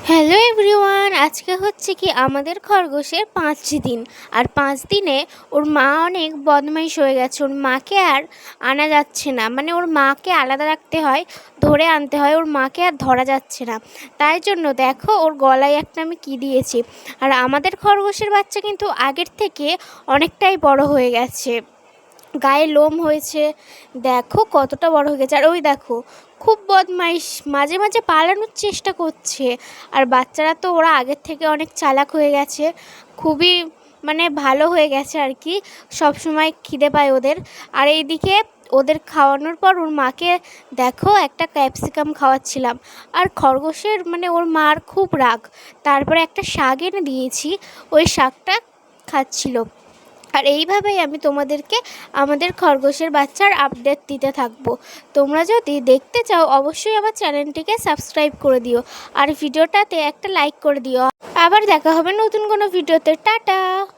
Hello everyone, আজকে হচ্ছে কি আমাদের খরগোশের 5 দিন। আর 5 দিনে ওর মা অনেক বদমাইশ হয়ে গেছে। ওর মাকে আর আনা যাচ্ছে না, মানে ওর মাকে আলাদা রাখতে হয়, ধরে আনতে হয়, ওর মাকে আর ধরা যাচ্ছে না। তাই জন্য দেখো ওর গলায় একটা আমি কি দিয়েছি। আর আমাদের খরগোশের বাচ্চা কিন্তু আগের থেকে অনেকটাই বড় হয়ে গেছে, গায়ে লোম হয়েছে, দেখো কতটা বড় হয়ে গেছে। আর ওই দেখো খুব বদমাইশ, মাঝে মাঝে পালানোর চেষ্টা করছে। আর বাচ্চারা তো ওরা আগের থেকে অনেক চালাক হয়ে গেছে, খুবই মানে ভালো হয়ে গেছে আর কি। সব সময় খিদে পায় ওদের। আর এইদিকে ওদের খাওয়ানোর পর ওর মাকে দেখো একটা ক্যাপসিকাম খাওয়াচ্ছিলাম। আর খরগোশের মানে ওর মার খুব রাগ, তারপরে একটা শাক এনে দিয়েছি, ওই শাকটা খাচ্ছিল। আর এইভাবেই আমি তোমাদেরকে আমাদের খরগোশের বাচ্চার আপডেট দিতে থাকবো। তোমরা যদি দেখতে চাও অবশ্যই আমার চ্যানেলটিকে সাবস্ক্রাইব করে দিও, আর ভিডিওটাতে একটা লাইক করে দিও। আবার দেখা হবে নতুন কোনো ভিডিওতে। টাটা।